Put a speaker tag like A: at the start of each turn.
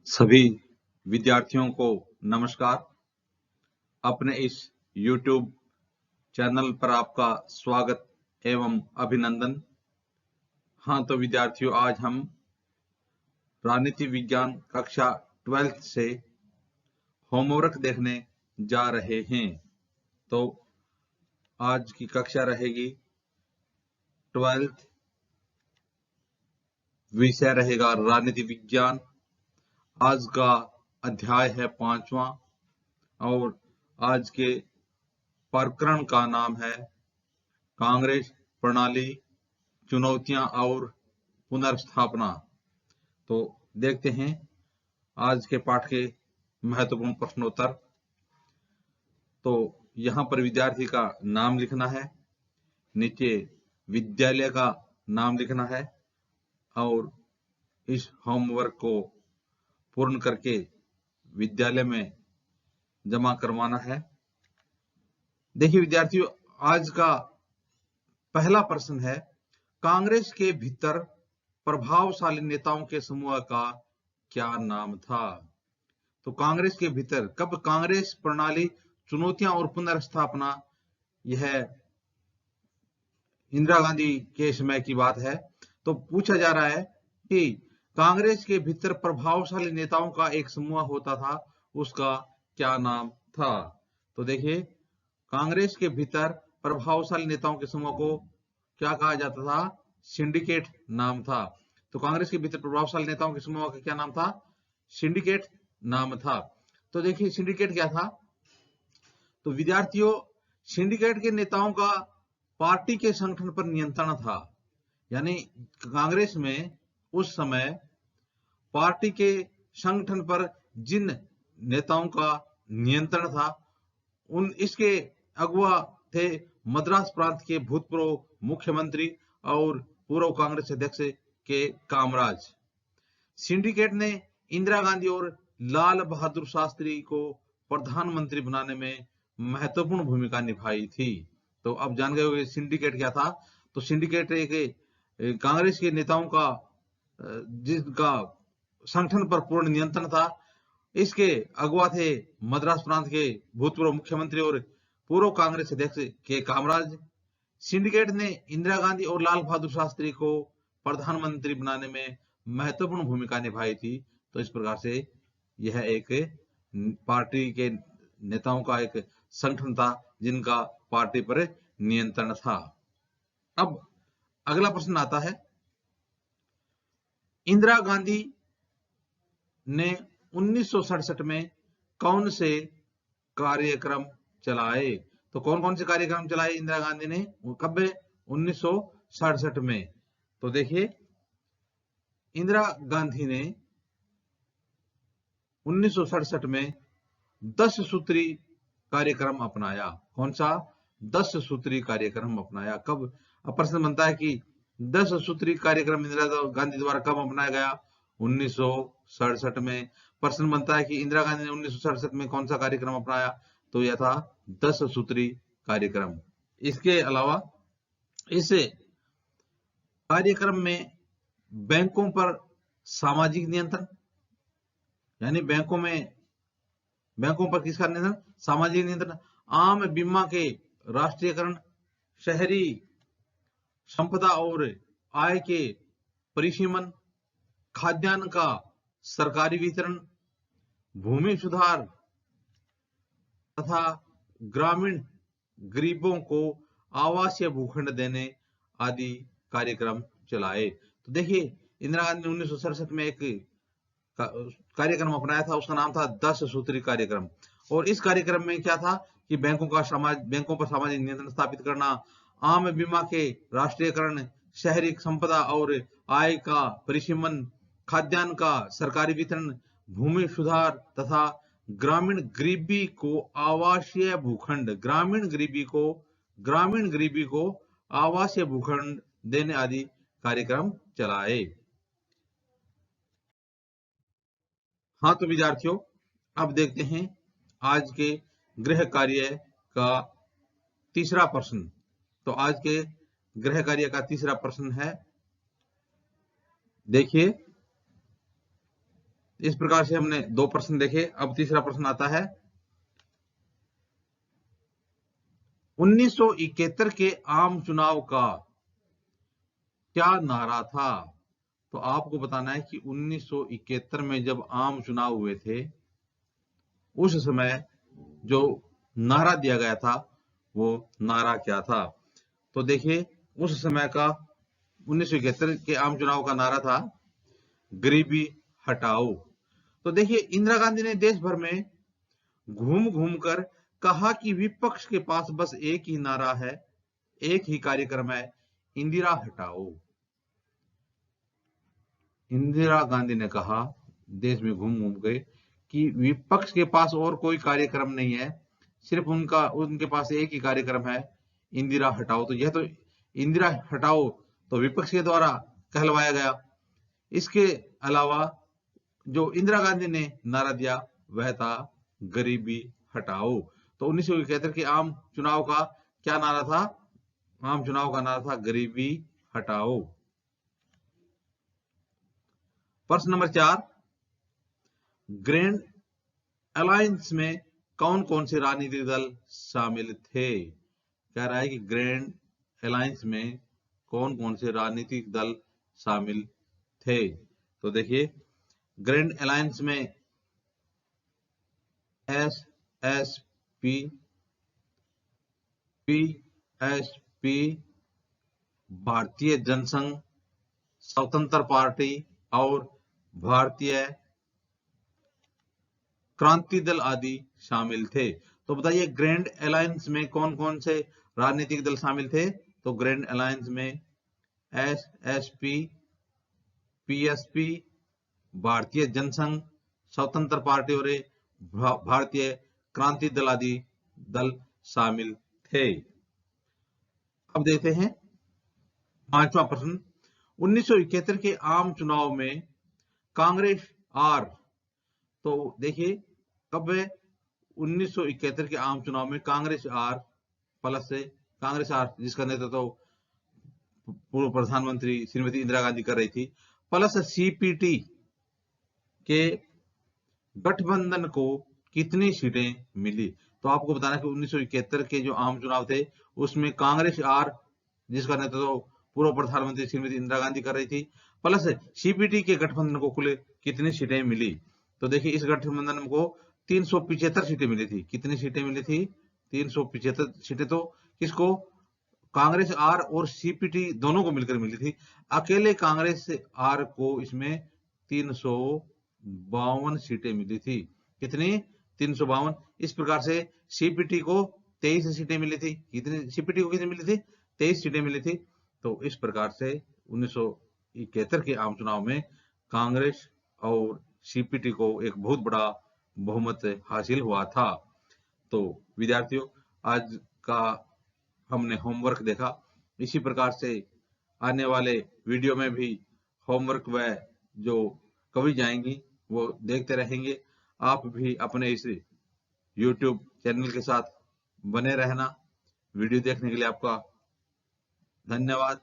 A: सभी विद्यार्थियों को नमस्कार। अपने इस YouTube चैनल पर आपका स्वागत एवं अभिनंदन। हाँ तो विद्यार्थियों, आज हम राजनीति विज्ञान कक्षा 12th से होमवर्क देखने जा रहे हैं। तो आज की कक्षा रहेगी 12th, विषय रहेगा राजनीति विज्ञान। आज का अध्याय है 5वां और आज के प्रकरण का नाम है कांग्रेस प्रणाली, चुनौतियां और पुनर्स्थापना। तो देखते हैं आज के पाठ के महत्वपूर्ण प्रश्नोत्तर। तो यहाँ पर विद्यार्थी का नाम लिखना है, नीचे विद्यालय का नाम लिखना है और इस होमवर्क को पूर्ण करके विद्यालय में जमा करवाना है। देखिए विद्यार्थियों, आज का पहला प्रश्न है, कांग्रेस के भीतर प्रभावशाली नेताओं के समूह का क्या नाम था? तो कांग्रेस के भीतर कब कांग्रेस प्रणाली, चुनौतियां और पुनर्स्थापना, यह इंदिरा गांधी के समय की बात है। तो पूछा जा रहा है कि कांग्रेस के भीतर प्रभावशाली नेताओं का एक समूह होता था, उसका क्या नाम था? तो देखिए, कांग्रेस के भीतर प्रभावशाली नेताओं के समूह को क्या कहा जाता था? सिंडिकेट नाम था। तो कांग्रेस के भीतर प्रभावशाली नेताओं के समूह का क्या नाम था? सिंडिकेट नाम था। तो देखिए सिंडिकेट क्या था? तो विद्यार्थियों, सिंडिकेट के नेताओं का पार्टी के संगठन पर नियंत्रण था। यानी कांग्रेस में उस समय पार्टी के संगठन पर जिन नेताओं का नियंत्रण था, इसके अगुवा थे मद्रास प्रांत के भूतपूर्व मुख्यमंत्री और पूर्व कांग्रेस अध्यक्ष के कामराज। सिंडिकेट ने इंदिरा गांधी और लाल बहादुर शास्त्री को प्रधानमंत्री बनाने में महत्वपूर्ण भूमिका निभाई थी। तो अब जान गए होंगे सिंडिकेट क्या था। तो सिंडिकेट एक कांग्रेस के नेताओं का जिनका संगठन पर पूर्ण नियंत्रण था, इसके अगुवा थे मद्रास प्रांत के भूतपूर्व मुख्यमंत्री और पूर्व कांग्रेस अध्यक्ष के कामराज। सिंडिकेट ने इंदिरा गांधी और लाल बहादुर शास्त्री को प्रधानमंत्री बनाने में महत्वपूर्ण भूमिका निभाई थी। तो इस प्रकार से यह एक पार्टी के नेताओं का एक संगठन था जिनका पार्टी पर नियंत्रण था। अब अगला प्रश्न आता है, इंदिरा गांधी ने 1967 में कौन से कार्यक्रम चलाए? तो कौन कौन से कार्यक्रम चलाए इंदिरा गांधी ने? कब? 1967 में। तो देखिए, इंदिरा गांधी ने 1967 में 10 सूत्री कार्यक्रम अपनाया। कौन सा? 10 सूत्री कार्यक्रम अपनाया। कब? अब प्रश्न बनता है कि 10 सूत्री कार्यक्रम इंदिरा गांधी द्वारा कब अपनाया गया? 1967 में। प्रश्न बनता है कि इंदिरा गांधी ने 1967 में कौन सा कार्यक्रम अपनाया? तो यह था 10 सूत्री कार्यक्रम। इसके अलावा इस कार्यक्रम में बैंकों पर सामाजिक नियंत्रण, यानी बैंकों पर किसका नियंत्रण? सामाजिक नियंत्रण। आम बीमा के राष्ट्रीयकरण, शहरी संपदा और आय के परिसीमन, खाद्यान्न का सरकारी वितरण, भूमि सुधार तथा ग्रामीण गरीबों को आवासीय भूखंड देने आदि कार्यक्रम चलाए। तो देखिए, इंदिरा गांधी ने 1967 में एक कार्यक्रम अपनाया था, उसका नाम था 10 सूत्री कार्यक्रम। और इस कार्यक्रम में क्या था कि बैंकों पर सामाजिक नियंत्रण स्थापित करना, आम बीमा के राष्ट्रीयकरण, शहरी संपदा और आय का परिसीमन, खाद्यान्न का सरकारी वितरण, भूमि सुधार तथा ग्रामीण गरीबी को आवासीय भूखंड, ग्रामीण गरीबी को आवासीय भूखंड देने आदि कार्यक्रम चलाए। हाँ तो विद्यार्थियों, अब देखते हैं आज के गृह कार्य का तीसरा प्रश्न। तो आज के गृह कार्य का तीसरा प्रश्न है, देखिए, इस प्रकार से हमने 2 प्रश्न देखे। अब तीसरा प्रश्न आता है 1971 के आम चुनाव का क्या नारा था? तो आपको बताना है कि 1971 में जब आम चुनाव हुए थे, उस समय जो नारा दिया गया था, वो नारा क्या था? तो देखिए, उस समय का 1971 के आम चुनाव का नारा था गरीबी हटाओ। तो देखिए, इंदिरा गांधी ने देश भर में घूम घूम कर कहा कि विपक्ष के पास बस एक ही नारा है, एक ही कार्यक्रम है, इंदिरा हटाओ। इंदिरा गांधी ने कहा देश में घूम घूम के कि विपक्ष के पास और कोई कार्यक्रम नहीं है, सिर्फ उनके पास एक ही कार्यक्रम है, इंदिरा हटाओ। तो यह तो इंदिरा हटाओ तो विपक्ष के द्वारा कहलवाया गया। इसके अलावा जो इंदिरा गांधी ने नारा दिया वह था गरीबी हटाओ। तो 1971 के आम चुनाव का क्या नारा था? आम चुनाव का नारा था गरीबी हटाओ। प्रश्न नंबर 4, ग्रैंड अलायंस में कौन कौन से राजनीतिक दल शामिल थे? कह रहा है कि ग्रैंड अलायंस में कौन कौन से राजनीतिक दल शामिल थे? तो देखिए, ग्रैंड अलायंस में एसएसपी, पीएसपी, भारतीय जनसंघ, स्वतंत्र पार्टी और भारतीय क्रांति दल आदि शामिल थे। तो बताइए, ग्रैंड अलायंस में कौन कौन से राजनीतिक दल शामिल थे? तो ग्रैंड अलायंस में एसएसपी, पीएसपी, भारतीय जनसंघ, स्वतंत्र पार्टी और भारतीय क्रांति दल आदि दल शामिल थे। अब देखते हैं 5वां प्रश्न, 1971 के आम चुनाव में कांग्रेस आर। तो देखिए, कब 1971 के आम चुनाव में कांग्रेस आर प्लस से कांग्रेस आर जिसका नेतृत्व तो पूर्व प्रधानमंत्री श्रीमती इंदिरा गांधी कर रही थी, प्लस सीपीटी के गठबंधन को कितनी सीटें मिली? तो आपको बताना कि 1971 के जो आम चुनाव थे उसमें कांग्रेस आर जिसका नेतृत्व पूर्व प्रधानमंत्री श्रीमती इंदिरा गांधी कर रही थी, प्लस सीपीटी के गठबंधन को कुल कितनी सीटें मिली? तो देखिए, इस गठबंधन को 375 सीटें मिली थी। कितनी सीटें मिली थी? 375 सीटें। तो किसको? कांग्रेस आर और सीपीटी दोनों को मिलकर मिली थी। अकेले कांग्रेस आर को इसमें 352 सीटें मिली थी। कितनी? 352। इस प्रकार से सीपीटी को 23 सीटें मिली थी। कितनी सीपीटी को कितनी मिली थी? 23 सीटें मिली थी। तो इस प्रकार से 1971 के आम चुनाव में कांग्रेस और सीपीटी को एक बहुत बड़ा बहुमत हासिल हुआ था। तो विद्यार्थियों, आज का हमने होमवर्क देखा। इसी प्रकार से आने वाले वीडियो में भी होमवर्क व जो कविज आएंगी वो देखते रहेंगे। आप भी अपने इस YouTube चैनल के साथ बने रहना। वीडियो देखने के लिए आपका धन्यवाद।